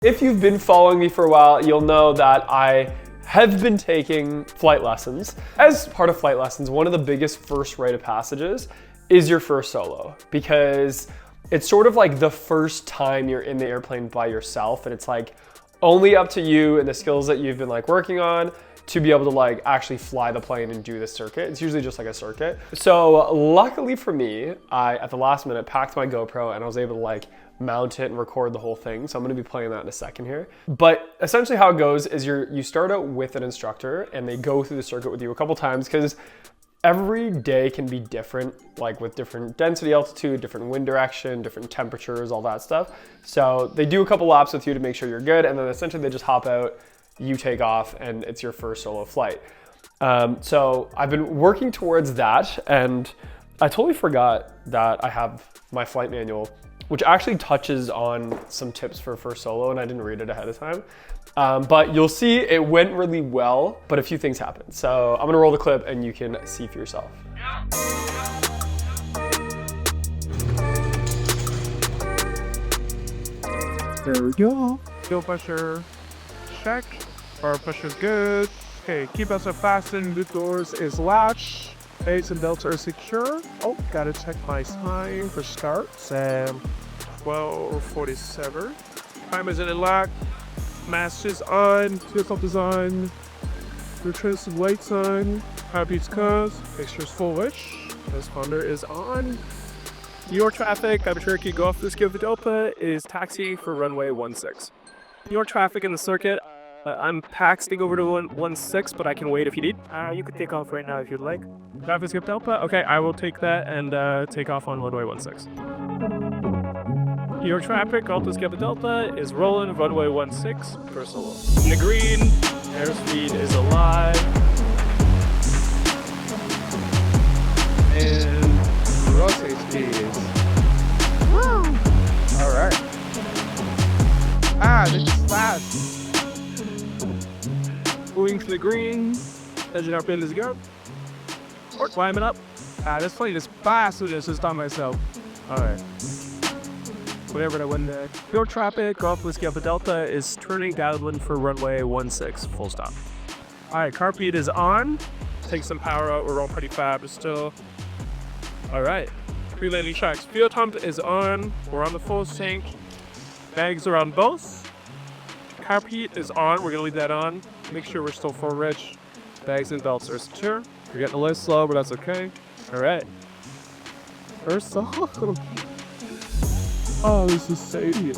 If you've been following me for a while, you'll know that I have been taking flight lessons. As part of flight lessons, one of the biggest first rite of passages is your first solo, because it's sort of like the first time you're in the airplane by yourself, and it's like only up to you and the skills that you've been like working on to be able to like actually fly the plane and do the circuit. It's usually just like a circuit. So luckily for me, I, at the last minute, packed my GoPro and I was able to like mount it and record the whole thing. So I'm gonna be playing that in a second here. But essentially how it goes is you start out with an instructor and they go through the circuit with you a couple times, because every day can be different, like with different density, altitude, different wind direction, different temperatures, all that stuff. So they do a couple laps with you to make sure you're good, and then essentially they just hop out, you take off, and it's your first solo flight. So I've been working towards that, and I totally forgot that I have my flight manual, which actually touches on some tips for first solo, and I didn't read it ahead of time. But you'll see it went really well, but a few things happened. So I'm gonna roll the clip and you can see for yourself. There we go. Fuel pressure, check. Power pressure is good. Okay, keep us fastened. The doors is latched. Bags and belts are secure. Oh, gotta check my time for start. 12:47. Time is in the lock. Mask is on. Fuel pump is on. Retracement lights on. Happy's cause. Fixtures fullish. Transponder is on. New York traffic, I'm Cherokee Golf Whiskey Delta is taxi for runway 16. New York traffic in the circuit. I'm taxiing over to 16, but I can wait if you need. You could take off right now if you'd like. Traffic skip Delta? Okay, I will take that and take off on runway 16. New York traffic, Alta Skip Delta is rolling runway 16 for solo. In the green, airspeed is alive. And rotate speed. Woo! Alright. This is fast. Moving to the green, edging up in this go. Or climbing up. This plane is fast with this time myself. Alright. Whatever that one there. Your traffic, Golf Whiskey Alpha Delta is turning downwind for runway 16, full stop. Alright, carpet is on. Take some power out, we're rolling pretty fast still. Alright. Pre-landing tracks. Fuel pump is on. We're on the full tank. Bags are on both. Carpet is on, we're gonna leave that on. Make sure we're still full rich. Bags and belts are secure. We're getting a little slow, but that's okay. Alright. First solo. Oh, this is Sadie.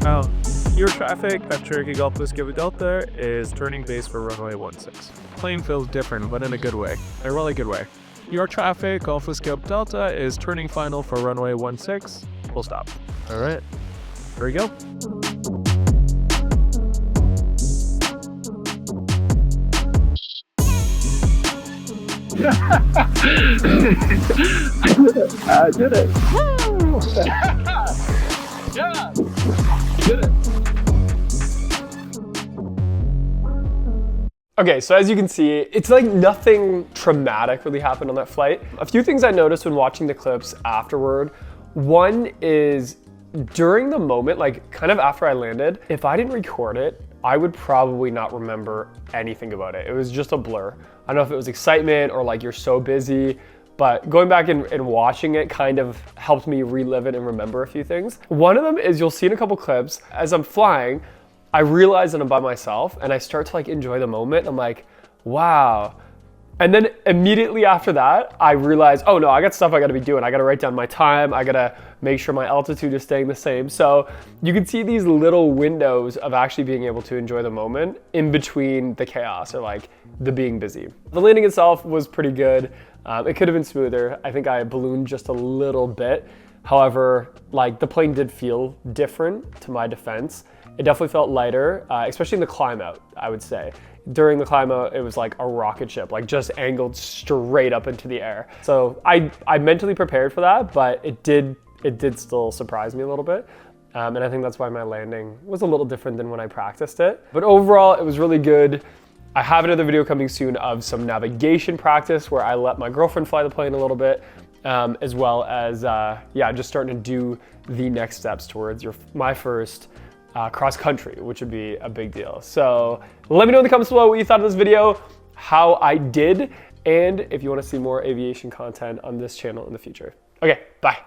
Oh, your traffic at Cherokee Golf Whiskey Delta is turning base for runway 16. Plane feels different, but in a good way. A really good way. Your traffic, Golf Whiskey Delta is turning final for runway 16. Full stop. All right, here we go. I did it. Woo! Yeah, did it. Okay, so as you can see, it's like nothing traumatic really happened on that flight. A few things I noticed when watching the clips afterward. One is during the moment, like kind of after I landed, if I didn't record it, I would probably not remember anything about it. It was just a blur. I don't know if it was excitement or like you're so busy, but going back and watching it kind of helped me relive it and remember a few things. One of them is you'll see in a couple clips, as I'm flying, I realize that I'm by myself and I start to like enjoy the moment. I'm like, wow. And then immediately after that, I realize, oh no, I got stuff I gotta be doing. I gotta write down my time. I gotta make sure my altitude is staying the same. So you can see these little windows of actually being able to enjoy the moment in between the chaos or like the being busy. The landing itself was pretty good. It could have been smoother. I think I ballooned just a little bit. However, like the plane did feel different, to my defense. It definitely felt lighter, especially in the climb out, I would say. During the climb out, it was like a rocket ship, like just angled straight up into the air. So I mentally prepared for that, but it did still surprise me a little bit. And I think that's why my landing was a little different than when I practiced it. But overall, it was really good. I have another video coming soon of some navigation practice where I let my girlfriend fly the plane a little bit. as well as, yeah, just starting to do the next steps towards my first cross country, which would be a big deal. So let me know in the comments below what you thought of this video, how I did, and if you want to see more aviation content on this channel in the future. Okay, bye.